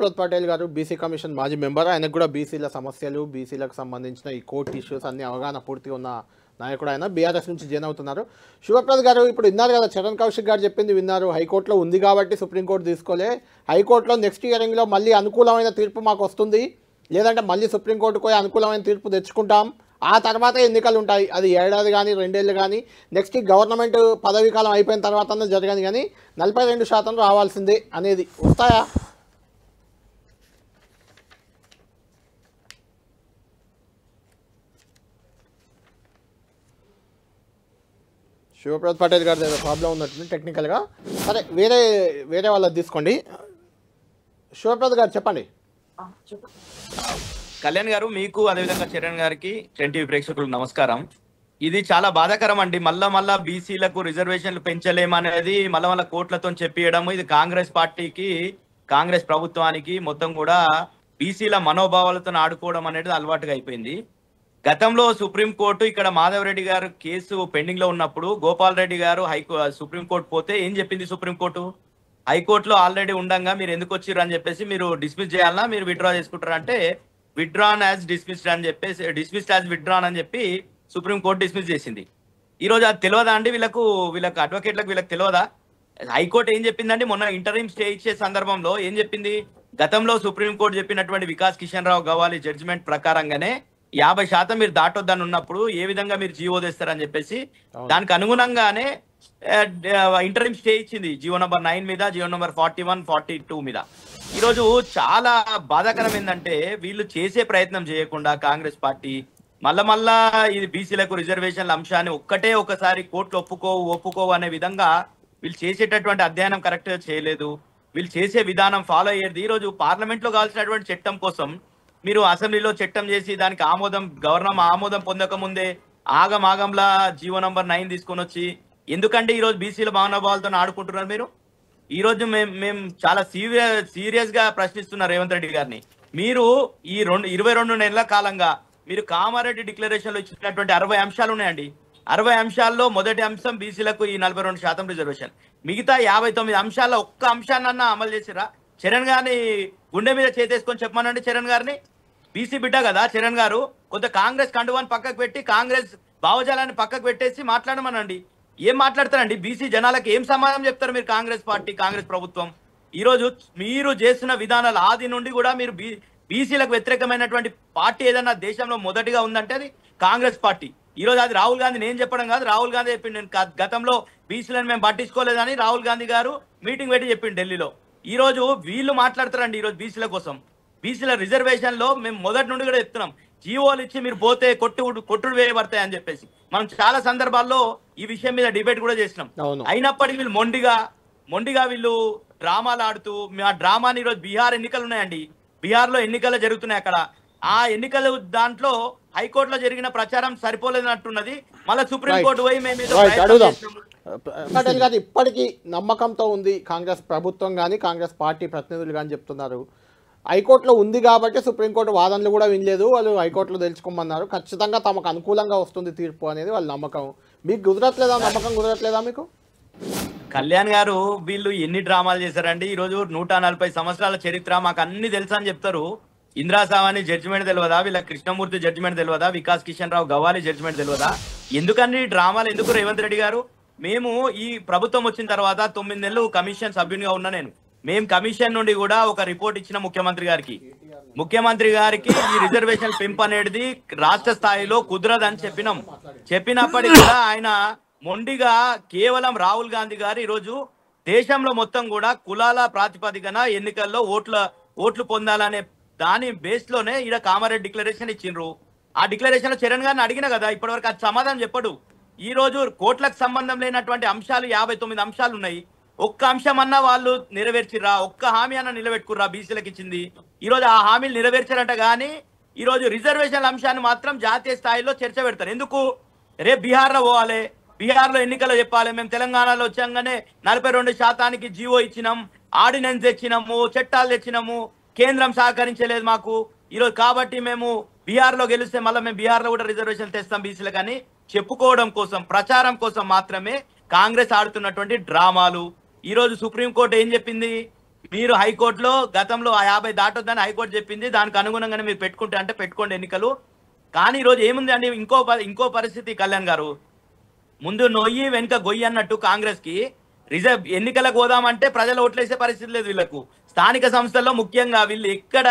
శివప్రసాద్ పటేల్ గారు BC commission మాజీ member. ఆయనకు కూడా బీసీల సమస్యలు, బీసీలకు సంబంధించిన ఈ కోర్టు ఇష్యూస్ అన్ని అవగాహన పూర్తిగా ఉన్న నాయకుడు. ఆయన బీఆర్ఎస్ నుంచి జాయిన్ అవుతున్నారు. శివప్రసాద్ గారు ఇప్పుడు విన్నారు కదా, చరణ్ కౌశిక్ గారు చెప్పింది విన్నారు. హైకోర్టులో ఉంది కాబట్టి సుప్రీంకోర్టు తీసుకోలే, హైకోర్టులో నెక్స్ట్ హియరింగ్లో మళ్ళీ అనుకూలమైన తీర్పు మాకు వస్తుంది, లేదంటే మళ్ళీ సుప్రీంకోర్టుకు పోయి అనుకూలమైన తీర్పు తెచ్చుకుంటాం, ఆ తర్వాత ఎన్నికలు ఉంటాయి. అది ఏడాది కానీ 2 ఏళ్ళు కానీ నెక్స్ట్ గవర్నమెంట్ పదవీ కాలం అయిపోయిన తర్వాత జరగదు, కానీ 42% రావాల్సిందే అనేది వస్తాయా? శివప్రసాద్ పటేల్ గారి ఏదో ప్రాబ్లం ఉన్నట్టుంది టెక్నికల్గా. సరే, వేరే వాళ్ళది తీసుకోండి. శివప్రసాద్ గారు చెప్పండి. కళ్యాణ్ గారు, మీకు అదేవిధంగా చరణ్ గారికి, టెన్ టీవీ ప్రేక్షకులకు నమస్కారం. ఇది చాలా బాధాకరం అండి. మళ్ళా బీసీలకు రిజర్వేషన్లు పెంచలేమనేది మళ్ళా కోర్టులతో చెప్పియడం. ఇది కాంగ్రెస్ పార్టీకి, కాంగ్రెస్ ప్రభుత్వానికి మొత్తం కూడా బీసీల మనోభావాలతో ఆడుకోవడం అనేది అలవాటుగా అయిపోయింది. గతంలో సుప్రీంకోర్టు ఇక్కడ మాధవరెడ్డి గారు కేసు పెండింగ్ లో ఉన్నప్పుడు గోపాల్ రెడ్డి గారు సుప్రీంకోర్టు పోతే ఏం చెప్పింది సుప్రీంకోర్టు? హైకోర్టులో ఆల్రెడీ ఉండంగా మీరు ఎందుకు వచ్చిర్రు అని చెప్పేసి, మీరు డిస్మిస్ చేయాలన్నా మీరు విత్డ్రా చేసుకుంటారు అంటే విత్డ్రాన్ యాజ్ డిస్మిస్డ్ అని చెప్పేసి, డిస్మిస్డ్ యాజ్ విత్డ్రాన్ అని చెప్పి సుప్రీంకోర్టు డిస్మిస్ చేసింది. ఈ రోజు అది తెలియదా అండి వీళ్ళకు అడ్వకేట్లకు వీళ్ళకి తెలియదా? హైకోర్టు ఏం చెప్పిందండి? మొన్న ఇంటరీం స్టే ఇచ్చే సందర్భంలో ఏం చెప్పింది? గతంలో సుప్రీంకోర్టు చెప్పినటువంటి వికాస్ కిషన్ రావు గవాలి జడ్జిమెంట్ ప్రకారంగానే 50% మీరు దాటొద్దని ఉన్నప్పుడు ఏ విధంగా మీరు జీవో తెస్తారని చెప్పేసి దానికి అనుగుణంగానే ఇంటరీం స్టే ఇచ్చింది జీవో నంబర్ 9 మీద, జీవో నంబర్ 41, 42 మీద. ఈరోజు చాలా బాధాకరం ఏంటంటే వీళ్ళు చేసే ప్రయత్నం చేయకుండా కాంగ్రెస్ పార్టీ మళ్ళా ఇది బీసీలకు రిజర్వేషన్ల అంశాన్ని ఒకసారి కోర్టులు ఒప్పుకోవు అనే విధంగా వీళ్ళు చేసేటటువంటి అధ్యయనం కరెక్ట్ గా చేయలేదు. వీళ్ళు చేసే విధానం ఫాలో అయ్యేది. ఈరోజు పార్లమెంట్ లో కావాల్సినటువంటి చట్టం కోసం మీరు అసెంబ్లీలో చట్టం చేసి దానికి గవర్నర్ ఆమోదం పొందక ముందే ఆగంలా జీవో నంబర్ 9 తీసుకొని వచ్చి ఎందుకంటే ఈరోజు బీసీల మానవాళితో ఆడుకుంటున్నారు మీరు? ఈ రోజు మేము చాలా సీరియస్ గా ప్రశ్నిస్తున్న రేవంత్ రెడ్డి గారిని. మీరు ఈ 22 నెలల కాలంగా మీరు కామారెడ్డి డిక్లరేషన్ లో ఇచ్చినటువంటి 60 అంశాలు ఉన్నాయండి. 60 అంశాల్లో మొదటి అంశం బీసీలకు ఈ 42% రిజర్వేషన్. మిగతా 59 అంశాల్లో ఒక్క అంశాన్నన్నా అమలు చేసిరా? చరణ్ గారిని గుండె మీద చేతేసుకొని చెప్పమనండి. చరణ్ గారిని, బీసీ బిడ్డ కదా చరణ్ గారు, కొంత కాంగ్రెస్ కండువాన్ని పక్కకు పెట్టి కాంగ్రెస్ భావజాలాన్ని పక్కకు పెట్టేసి మాట్లాడమనండి. ఏం మాట్లాడతారండి? బీసీ జనాలకు ఏం సమాధానం చెప్తారు మీరు? కాంగ్రెస్ పార్టీ, కాంగ్రెస్ ప్రభుత్వం ఈరోజు మీరు చేస్తున్న విధానాలు ఆది నుండి కూడా మీరు బీసీలకు వ్యతిరేకమైనటువంటి పార్టీ ఏదన్నా దేశంలో మొదటిగా ఉందంటే అది కాంగ్రెస్ పార్టీ. ఈ రోజు అది రాహుల్ గాంధీ, నేను చెప్పడం కాదు, రాహుల్ గాంధీ చెప్పిండు. నేను గతంలో బీసీలను మేము పట్టించుకోలేదని రాహుల్ గాంధీ గారు మీటింగ్ పెట్టి చెప్పిండు ఢిల్లీలో. ఈ రోజు వీళ్ళు మాట్లాడతారండి ఈ రోజు బీసీల కోసం. బీసీల రిజర్వేషన్ లో మేము మొదటి నుండి కూడా చెప్తున్నాం, జీవోలు ఇచ్చి మీరు పోతే కొట్టుడు వేయబడతాయి అని చెప్పేసి. మనం చాలా సందర్భాల్లో ఈ విషయం మీద డిబేట్ కూడా చేసినాం. అయినప్పటికీ వీళ్ళు మొండిగా వీళ్ళు డ్రామాలు ఆడుతూ, ఆ డ్రామాని ఈరోజు బీహార్ ఎన్నికలు ఉన్నాయండి, బీహార్ లో ఎన్నికలు జరుగుతున్నాయి. అక్కడ ఆ ఎన్నికలు దాంట్లో హైకోర్టులో జరిగిన ప్రచారం సరిపోలేదన్నట్టున్నది. మళ్ళీ సుప్రీంకోర్టు పోయి మేము పటేల్ గారు ఇప్పటికీ నమ్మకంతో ఉంది కాంగ్రెస్ ప్రభుత్వం కానీ కాంగ్రెస్ పార్టీ ప్రతినిధులు కానీ చెప్తున్నారు, హైకోర్టులో ఉంది కాబట్టి సుప్రీంకోర్టు వాదనలు కూడా వినలేదు, వాళ్ళు హైకోర్టులో తెలుసుకోమన్నారు, ఖచ్చితంగా తమకు అనుకూలంగా వస్తుంది తీర్పు అనేది వాళ్ళ నమ్మకం. మీకు కుదరట్లేదా? నమ్మకం కుదరట్లేదా మీకు? కళ్యాణ్ గారు, వీళ్ళు ఎన్ని డ్రామాలు చేశారండి. ఈ రోజు 140 సంవత్సరాల చరిత్ర మాకు అన్ని తెలుసా అని చెప్తారు. ఇందిరా సావాని జడ్జిమెంట్ తెలియదా? వీళ్ళ కృష్ణమూర్తి జడ్జిమెంట్ తెలియదా? వికాస్ కిషన్ రావు గవాలి జడ్జిమెంట్ తెలియదా? ఎందుకని డ్రామాలు ఎందుకు? రేవంత్ రెడ్డి గారు, మేము ఈ ప్రభుత్వం వచ్చిన తర్వాత 9 నెలలు కమిషన్ సభ్యునిగా ఉన్నా నేను. మేము కమిషన్ నుండి కూడా ఒక రిపోర్ట్ ఇచ్చిన ముఖ్యమంత్రి గారికి ఈ రిజర్వేషన్ పెంపు అనేది రాష్ట్ర స్థాయిలో కుదరదని చెప్పినప్పటికీ కూడా ఆయన మొండిగా కేవలం రాహుల్ గాంధీ గారు ఈరోజు దేశంలో మొత్తం కూడా కులాల ప్రాతిపదికన ఎన్నికల్లో ఓట్లు పొందాలనే దాని బేస్ లోనే ఈడ కామారెడ్డి డిక్లరేషన్ ఇచ్చిండ్రు. ఆ డిక్లరేషన్ లో చరణ్ గారిని అడిగిన కదా, ఇప్పటివరకు అది సమాధానం చెప్పడు. ఈ రోజు కోట్లకు సంబంధం లేనటువంటి అంశాలు 59 అంశాలు ఉన్నాయి. ఒక్క అంశం అన్నా వాళ్ళు నెరవేర్చిర్రా? ఒక్క హామీ అన్న నిలబెట్టుకుర్రా? బీసీలకు ఇచ్చింది ఈ రోజు ఆ హామీలు నెరవేర్చారంట. కానీ ఈ రోజు రిజర్వేషన్ల అంశాన్ని మాత్రం జాతీయ స్థాయిలో చర్చ పెడతారు. ఎందుకు? రేపు బీహార్ లో పోవాలి, బీహార్ లో ఎన్నికలు చెప్పాలి, మేము తెలంగాణలో వచ్చాగానే 42% జీవో ఇచ్చినాం, ఆర్డినెన్స్ తెచ్చినాము, చట్టాలు తెచ్చినాము, కేంద్రం సహకరించలేదు మాకు ఈరోజు, కాబట్టి మేము బీహార్ లో గెలిస్తే మళ్ళీ మేము బీహార్ లో కూడా రిజర్వేషన్ తెస్తాం బీసీలకు అని చెప్పుకోవడం కోసం, ప్రచారం కోసం మాత్రమే కాంగ్రెస్ ఆడుతున్నటువంటి డ్రామాలు. ఈ రోజు సుప్రీంకోర్టు ఏం చెప్పింది? మీరు హైకోర్టులో గతంలో ఆ 50 దాటొద్దని హైకోర్టు చెప్పింది, దానికి అనుగుణంగానే మీరు పెట్టుకుంటే అంటే పెట్టుకోండి ఎన్నికలు. కానీ ఈరోజు ఏముంది అండి, ఇంకో పరిస్థితి కళ్యాణ్ గారు, ముందు నొయ్యి వెనుక గొయ్యి అన్నట్టు కాంగ్రెస్ కి రిజర్వ్ ఎన్నికలకు పోదామంటే ప్రజలు ఓట్లేసే పరిస్థితి లేదు వీళ్ళకు. స్థానిక సంస్థల్లో ముఖ్యంగా వీళ్ళు ఎక్కడ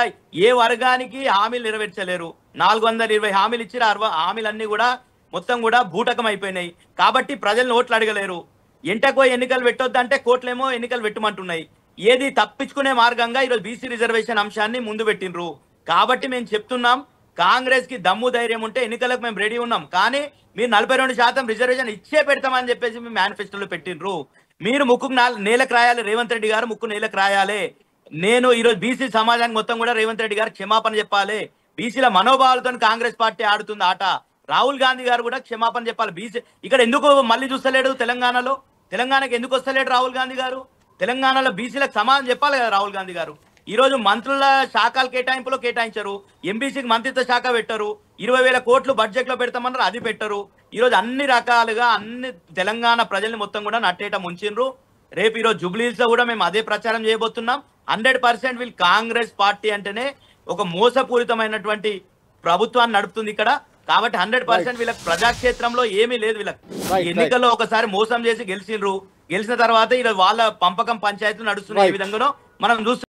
ఏ వర్గానికి హామీలు నెరవేర్చలేరు. 420 హామీలు ఇచ్చి 60 హామీలన్నీ కూడా మొత్తం కూడా బూటకం అయిపోయినాయి. కాబట్టి ప్రజలను ఓట్లు అడగలేరు. ఎంటకో ఎన్నికలు పెట్టొద్దంటే కోట్లేమో ఎన్నికలు పెట్టమంటున్నాయి. ఏది తప్పించుకునే మార్గంగా ఈరోజు బీసీ రిజర్వేషన్ అంశాన్ని ముందు పెట్టినరు. కాబట్టి మేము చెప్తున్నాం, కాంగ్రెస్ కి దమ్ము ధైర్యం ఉంటే ఎన్నికలకు మేము రెడీ ఉన్నాం. కానీ మీరు 42% రిజర్వేషన్ ఇచ్చే పెడతామని చెప్పేసి మీ మేనిఫెస్టోలో పెట్టినరు. మీరు ముక్కుకు నేలకు రాయాలి, రేవంత్ రెడ్డి గారు ముక్కు నేలకు రాయాలి. నేను ఈరోజు బీసీ సమాజానికి మొత్తం కూడా రేవంత్ రెడ్డి గారు క్షమాపణ చెప్పాలి. బీసీల మనోభావాలతో కాంగ్రెస్ పార్టీ ఆడుతుంది ఆట. రాహుల్ గాంధీ గారు కూడా క్షమాపణ చెప్పాలి. బీసీ ఇక్కడ ఎందుకు మళ్ళీ చూస్తలేడు? తెలంగాణకి ఎందుకు వస్తలేడు రాహుల్ గాంధీ గారు? తెలంగాణలో బీసీలకు సమాధానం చెప్పాలి కదా రాహుల్ గాంధీ గారు. ఈ రోజు మంత్రుల శాఖల కేటాయింపులో కేటాయించరు, ఎంబీసీకి మంత్రిత్వ శాఖ పెట్టరు, 20,000 కోట్లు బడ్జెట్ లో పెడతామన్నారు, అది పెట్టరు. ఈ రోజు అన్ని రకాలుగా అన్ని తెలంగాణ ప్రజల్ని మొత్తం కూడా నట్టేట ముంచిండ్రు. రేపు ఈరోజు జూబ్లీహిల్స్ లో కూడా మేము అదే ప్రచారం చేయబోతున్నాం. 100% వీళ్ళు కాంగ్రెస్ పార్టీ అంటేనే ఒక మోసపూరితమైనటువంటి ప్రభుత్వాన్ని నడుపుతుంది ఇక్కడ. కాబట్టి 100% వీళ్ళకి ప్రజాక్షేత్రంలో ఏమీ లేదు. వీళ్ళకి ఎన్నికల్లో ఒకసారి మోసం చేసి గెలిచిన తర్వాత ఈరోజు వాళ్ళ పంపకం పంచాయతీలు నడుస్తున్నాయి. ఈ విధంగానో మనం చూస్తున్నాం.